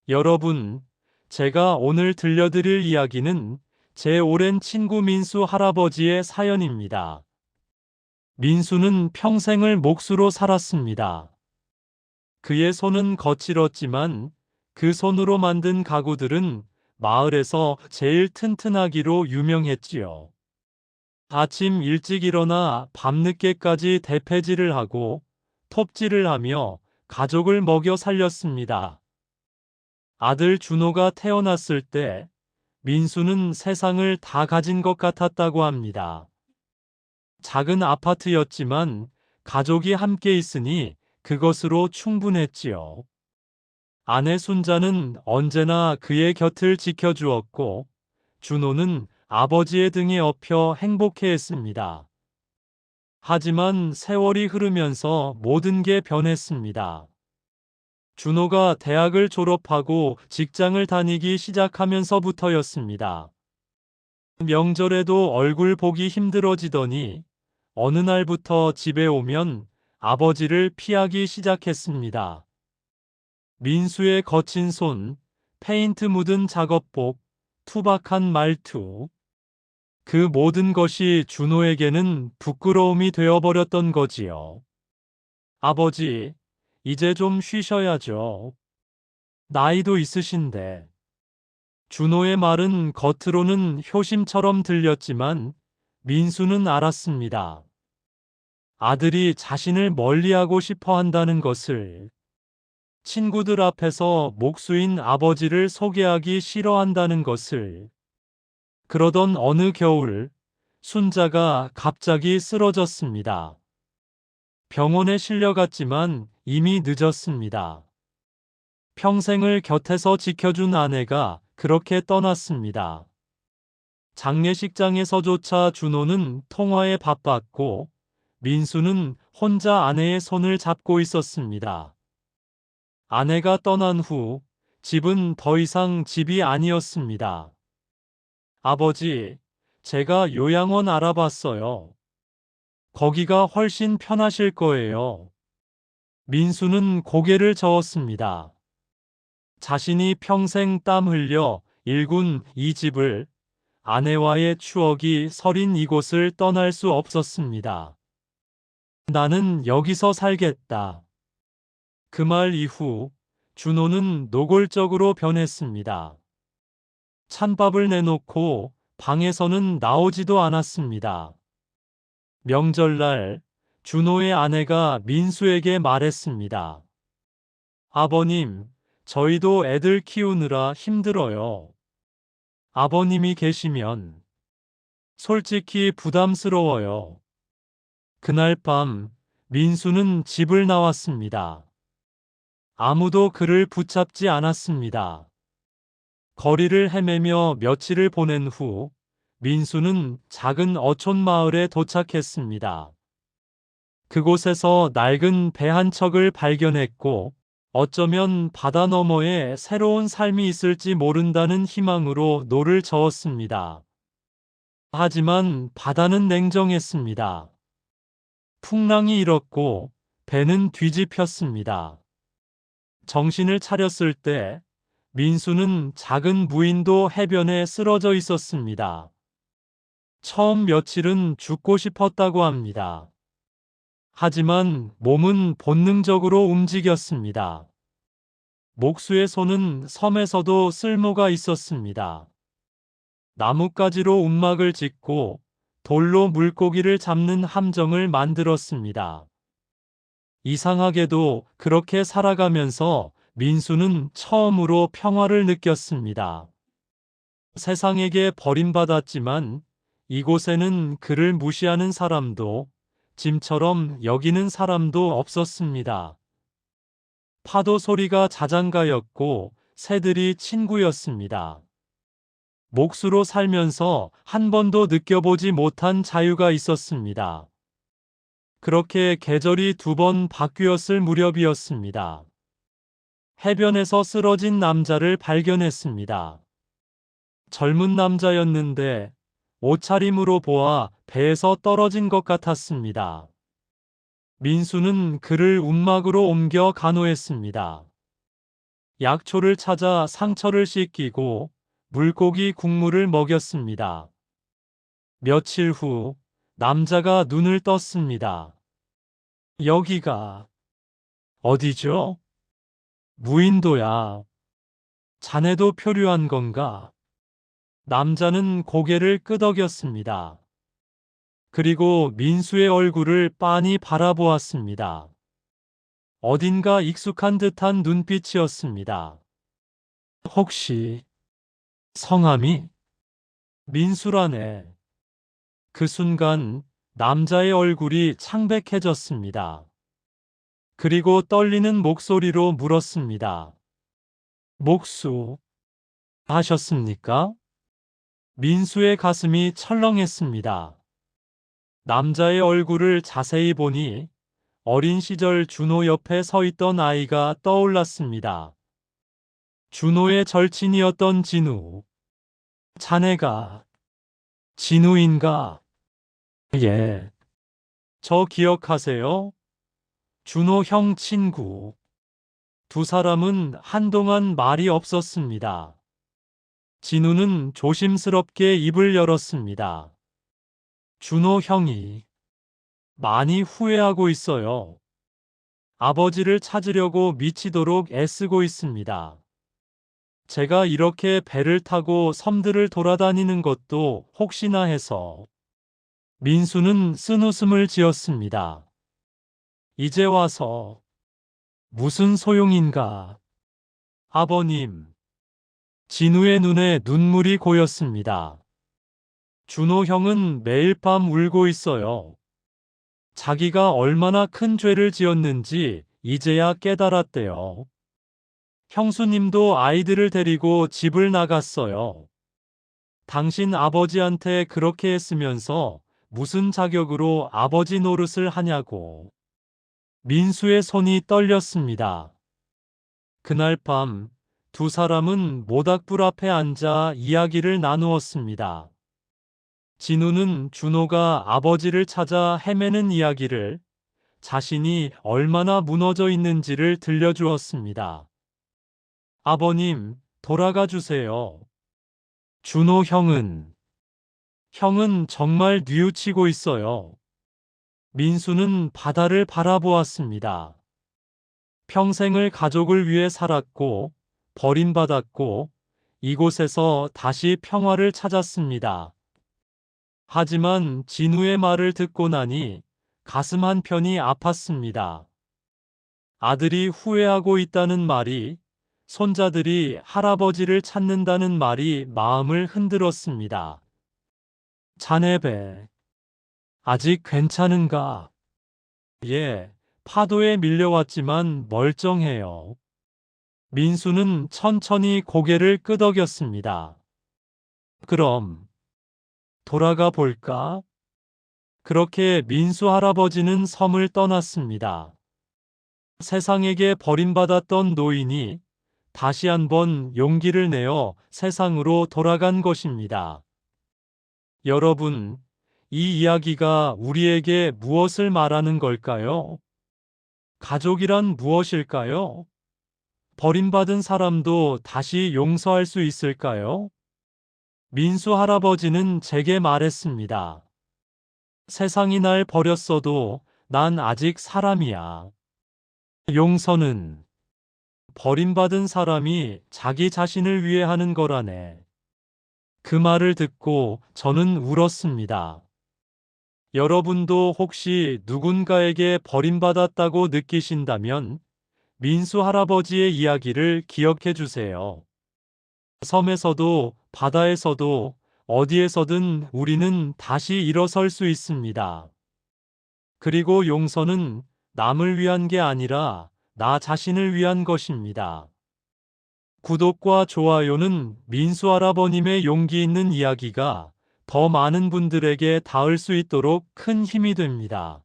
여러분, 제가 오늘 들려드릴 이야기는 제 오랜 친구 민수 할아버지의 사연입니다. 민수는 평생을 목수로 살았습니다. 그의 손은 거칠었지만 그 손으로 만든 가구들은 마을에서 제일 튼튼하기로 유명했지요. 아침 일찍 일어나 밤늦게까지 대패질을 하고 톱질을 하며 가족을 먹여 살렸습니다. 아들 준호가 태어났을 때 민수는 세상을 다 가진 것 같았다고 합니다. 작은 아파트였지만 가족이 함께 있으니 그것으로 충분했지요. 아내 순자는 언제나 그의 곁을 지켜주었고 준호는 아버지의 등에 업혀 행복해했습니다. 하지만 세월이 흐르면서 모든 게 변했습니다. 준호가 대학을 졸업하고 직장을 다니기 시작하면서부터였습니다. 명절에도 얼굴 보기 힘들어지더니 어느 날부터 집에 오면 아버지를 피하기 시작했습니다. 민수의 거친 손, 페인트 묻은 작업복, 투박한 말투. 그 모든 것이 준호에게는 부끄러움이 되어버렸던 거지요. 아버지, 이제 좀 쉬셔야죠. 나이도 있으신데. 준호의 말은 겉으로는 효심처럼 들렸지만 민수는 알았습니다. 아들이 자신을 멀리하고 싶어 한다는 것을, 친구들 앞에서 목수인 아버지를 소개하기 싫어한다는 것을. 그러던 어느 겨울, 순자가 갑자기 쓰러졌습니다. 병원에 실려갔지만 이미 늦었습니다. 평생을 곁에서 지켜준 아내가 그렇게 떠났습니다. 장례식장에서조차 준호는 통화에 바빴고 민수는 혼자 아내의 손을 잡고 있었습니다. 아내가 떠난 후 집은 더 이상 집이 아니었습니다. 아버지, 제가 요양원 알아봤어요. 거기가 훨씬 편하실 거예요. 민수는 고개를 저었습니다. 자신이 평생 땀 흘려 일군 이 집을, 아내와의 추억이 서린 이곳을 떠날 수 없었습니다. 나는 여기서 살겠다. 그 말 이후 준호는 노골적으로 변했습니다. 찬밥을 내놓고 방에서는 나오지도 않았습니다. 명절날 준호의 아내가 민수에게 말했습니다. 아버님, 저희도 애들 키우느라 힘들어요. 아버님이 계시면 솔직히 부담스러워요. 그날 밤 민수는 집을 나왔습니다. 아무도 그를 붙잡지 않았습니다. 거리를 헤매며 며칠을 보낸 후 민수는 작은 어촌 마을에 도착했습니다. 그곳에서 낡은 배 한 척을 발견했고 어쩌면 바다 너머에 새로운 삶이 있을지 모른다는 희망으로 노를 저었습니다. 하지만 바다는 냉정했습니다. 풍랑이 일었고 배는 뒤집혔습니다. 정신을 차렸을 때 민수는 작은 무인도 해변에 쓰러져 있었습니다. 처음 며칠은 죽고 싶었다고 합니다. 하지만 몸은 본능적으로 움직였습니다. 목수의 손은 섬에서도 쓸모가 있었습니다. 나뭇가지로 움막을 짓고 돌로 물고기를 잡는 함정을 만들었습니다. 이상하게도 그렇게 살아가면서 민수는 처음으로 평화를 느꼈습니다. 세상에게 버림받았지만 이곳에는 그를 무시하는 사람도 짐처럼 여기는 사람도 없었습니다. 파도 소리가 자장가였고 새들이 친구였습니다. 목수로 살면서 한 번도 느껴보지 못한 자유가 있었습니다. 그렇게 계절이 두 번 바뀌었을 무렵이었습니다. 해변에서 쓰러진 남자를 발견했습니다. 젊은 남자였는데 옷차림으로 보아 배에서 떨어진 것 같았습니다. 민수는 그를 움막으로 옮겨 간호했습니다. 약초를 찾아 상처를 씻기고 물고기 국물을 먹였습니다. 며칠 후 남자가 눈을 떴습니다. 여기가 어디죠? 무인도야. 자네도 표류한 건가? 남자는 고개를 끄덕였습니다. 그리고 민수의 얼굴을 빤히 바라보았습니다. 어딘가 익숙한 듯한 눈빛이었습니다. 혹시 성함이 민수라네. 그 순간 남자의 얼굴이 창백해졌습니다. 그리고 떨리는 목소리로 물었습니다. 목수 하셨습니까? 민수의 가슴이 철렁했습니다. 남자의 얼굴을 자세히 보니 어린 시절 준호 옆에 서 있던 아이가 떠올랐습니다. 준호의 절친이었던 진우. 자네가 진우인가? 예. 저 기억하세요? 준호 형 친구. 두 사람은 한동안 말이 없었습니다. 진우는 조심스럽게 입을 열었습니다. 준호 형이 많이 후회하고 있어요. 아버지를 찾으려고 미치도록 애쓰고 있습니다. 제가 이렇게 배를 타고 섬들을 돌아다니는 것도 혹시나 해서. 민수는 쓴웃음을 지었습니다. 이제 와서 무슨 소용인가? 아버님. 진우의 눈에 눈물이 고였습니다. 준호 형은 매일 밤 울고 있어요. 자기가 얼마나 큰 죄를 지었는지 이제야 깨달았대요. 형수님도 아이들을 데리고 집을 나갔어요. 당신 아버지한테 그렇게 했으면서 무슨 자격으로 아버지 노릇을 하냐고. 민수의 손이 떨렸습니다. 그날 밤 두 사람은 모닥불 앞에 앉아 이야기를 나누었습니다. 진우는 준호가 아버지를 찾아 헤매는 이야기를, 자신이 얼마나 무너져 있는지를 들려주었습니다. 아버님, 돌아가 주세요. 준호 형은 정말 뉘우치고 있어요. 민수는 바다를 바라보았습니다. 평생을 가족을 위해 살았고, 버림받았고, 이곳에서 다시 평화를 찾았습니다. 하지만 진우의 말을 듣고 나니 가슴 한편이 아팠습니다. 아들이 후회하고 있다는 말이, 손자들이 할아버지를 찾는다는 말이 마음을 흔들었습니다. 자네 배, 아직 괜찮은가? 예, 파도에 밀려왔지만 멀쩡해요. 민수는 천천히 고개를 끄덕였습니다. 그럼 돌아가 볼까? 그렇게 민수 할아버지는 섬을 떠났습니다. 세상에게 버림받았던 노인이 다시 한번 용기를 내어 세상으로 돌아간 것입니다. 여러분, 이 이야기가 우리에게 무엇을 말하는 걸까요? 가족이란 무엇일까요? 버림받은 사람도 다시 용서할 수 있을까요? 민수 할아버지는 제게 말했습니다. 세상이 날 버렸어도 난 아직 사람이야. 용서는 버림받은 사람이 자기 자신을 위해 하는 거라네. 그 말을 듣고 저는 울었습니다. 여러분도 혹시 누군가에게 버림받았다고 느끼신다면 민수 할아버지의 이야기를 기억해 주세요. 섬에서도 바다에서도 어디에서든 우리는 다시 일어설 수 있습니다. 그리고 용서는 남을 위한 게 아니라 나 자신을 위한 것입니다. 구독과 좋아요는 민수 할아버님의 용기 있는 이야기가 더 많은 분들에게 닿을 수 있도록 큰 힘이 됩니다.